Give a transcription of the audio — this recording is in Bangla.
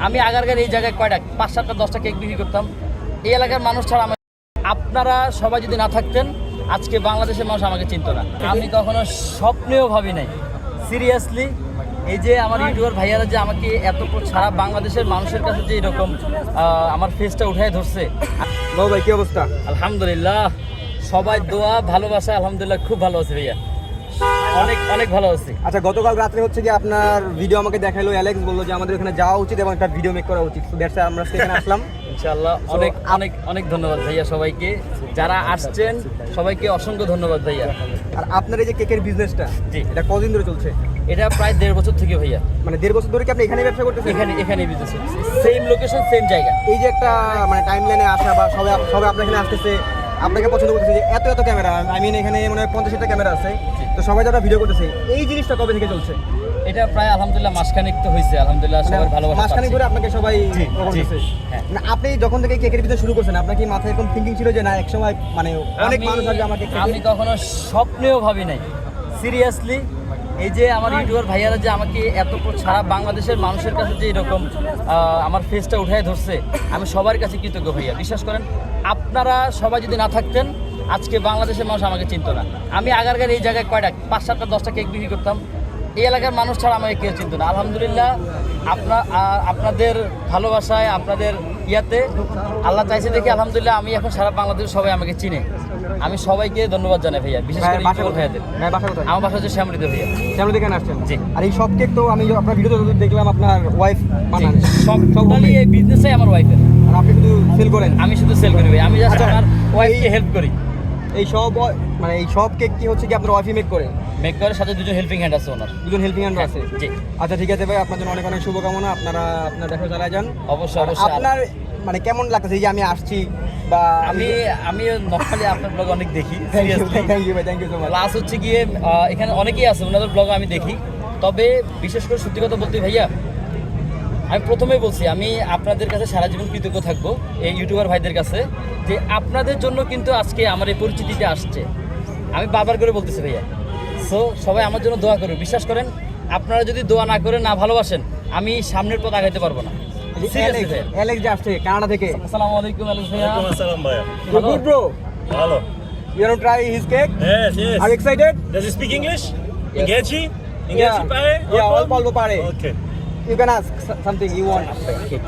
আমি আগারগার এই জায়গায় কয়টা 5-7টা 10টা কেক বিক্রি করতাম। এই এলাকার মানুষ ছাড়া আপনারা সবাই যদি না থাকতেন আজকে বাংলাদেশের মানুষ আমাকে চিনতো না। আমি কখনো স্বপ্নেও ভাবি নাই, সিরিয়াসলি। এই যে আমার ইউটিউবার ভাইয়ারা যে আমাকে এত সারা বাংলাদেশের মানুষের কাছে যে এরকম আমার ফেসটা উঠায় ধরছে। বাবু ভাই কি অবস্থা? আলহামদুলিল্লাহ, সবাই দোয়া ভালোবাসা, আলহামদুলিল্লাহ খুব ভালো আছে ভাইয়া, অনেক অনেক ভালো আছি। আচ্ছা, গতকাল রাত্রে হচ্ছে কি আপনার ভিডিও আমাকে দেখালো, অ্যালেক্স বললো যে আমাদের ওখানে যাওয়া উচিত এবং একটা ভিডিও মেক করা উচিত। দ্যাটস আমরা সেখানে আসলাম। ইনশাআল্লাহ অনেক অনেক অনেক ধন্যবাদ ভাইয়া সবাইকে, যারা আসছেন সবাইকে অসংখ্য ধন্যবাদ ভাইয়া। আর আপনার এই যে কেকের বিজনেসটা, জি, এটা কতদিন ধরে চলছে? এটা প্রায় 1.5 বছর থেকে ভাইয়া। মানে 1.5 বছর ধরে কি আপনি এখানেই ব্যবসা করতেছেন? এখানে বিজনেস, সেম লোকেশন সেম জায়গা। এই যে একটা মানে টাইমলাইনে আসা বা সবাই আপনার এখানে আসতেছে, আপনাকে পছন্দ করতেছে যে এত ক্যামেরা, আই মিন এখানে মনে হয় 50টা ক্যামেরা আছে, তো সবাই যারা ভিডিও করতেছে, এই জিনিসটা কবে থেকে চলছে? এটা প্রায় আলহামদুলিল্লাহ মাসখানেক তো হয়েছে, আলহামদুলিল্লাহ সবার ভালোবাসা। মাসখানেক ধরে আপনাকে সবাই করতেছে। হ্যাঁ, মানে আপনি যখন থেকে কেকের বিজনেস শুরু করছেন, আপনার কি মাথায় এরকম থিঙ্কিং ছিল যে না একসময় মানে অনেক মানুষ আসবে আমাকে? আমি কখনো স্বপ্নেও ভাবি নাই, সিরিয়াসলি। এই যে আমার ইউটিউবার ভাইয়ারা যে আমাকে এত সারা বাংলাদেশের মানুষের কাছে যে এরকম আমার ফেসটা উঠায় ধরছে, আমি সবার কাছে কৃতজ্ঞ ভাইয়া। বিশ্বাস করেন, আপনারা সবাই যদি না থাকতেন আজকে বাংলাদেশের মানুষ আমাকে চিনতো না। আমি আগারগার এই জায়গায় কয়টা 5-7টা 10টা কেক বিক্রি করতাম। এই এলাকার মানুষ ছাড়া আমাকে কেউ চিনতো না। আলহামদুলিল্লাহ আপনাদের ভালোবাসায়, আপনাদের ইয়াতে আল্লাহ চাইছে দেখে আলহামদুলিল্লাহ আমি এখন সারা বাংলাদেশ সবাই আমাকে চিনে। আমি সবাইকে ধন্যবাদ জানাই ভাইয়া, বিশেষ করে ইউটিউবার ভাইয়াদের। আমার বাসা হচ্ছে শ্যামলীতে ভাইয়া। শ্যামলীতে কেন আসছেন? জি। আর এই সব কেক তো আমি আপনার ভিডিওতে দেখলাম আপনার ওয়াইফ বানান। সব এই বিজনেসই আমার ওয়াইফের। আর আপনি শুধু সেল করেন? আমি শুধু সেল করি ভাই, আমি জাস্ট আমার ওয়াইফকে হেল্প করি। এই সব কেক কি হচ্ছে কি আপনার ওয়াইফই মেক করে? মেক করার সাথে দুজন হেল্পিং হ্যান্ড আছে, ওনার দুজন হেল্পিং হ্যান্ড আছে। জি। আচ্ছা ঠিক আছে ভাই, আপনার জন্য অনেক অনেক শুভকামনা। আপনারা আপনার দেখা চালিয়ে যান। অবশ্যই অবশ্যই। আপনার মানে কেমন লাগতেছে এই যে আমি আসছি বা আমি নর্মালি আপনার ব্লগ অনেক দেখি। থ্যাংক ইউ ভাই, thank you so much. Plus হচ্ছে গিয়ে এখানে অনেকেই আছে, ওনাদের ব্লগ আমি দেখি। তবে বিশেষ করে সত্যি কথা বলতে ভাইয়া, আমি প্রথমেই বলছি আমি আপনাদের কাছে সারা জীবন কৃতজ্ঞ থাকবো, এই ইউটিউবার ভাইদের কাছে, যে আপনাদের জন্য কিন্তু আজকে আমার এই পরিচিতিতে আসছে। আমি বারবার করে বলতেছি ভাইয়া। সো সবাই আমার জন্য দোয়া করবে। বিশ্বাস করেন, আপনারা যদি দোয়া না করেন, না ভালোবাসেন, আমি সামনের পথ আগাইতে পারবো না। অ্যালেক্স যে আসছে কানাডা থেকে। আসসালামু আলাইকুম অ্যালেক্স ভাইয়া। Welcome, assalam, bhaiya. Good bro, Hello. you want to try his cake? Yes, yes. Are you excited? Does he speak English? Yes. Ingechi? Ingechi pare? Yeah, all pare. Okay. You can ask something you want. Okay.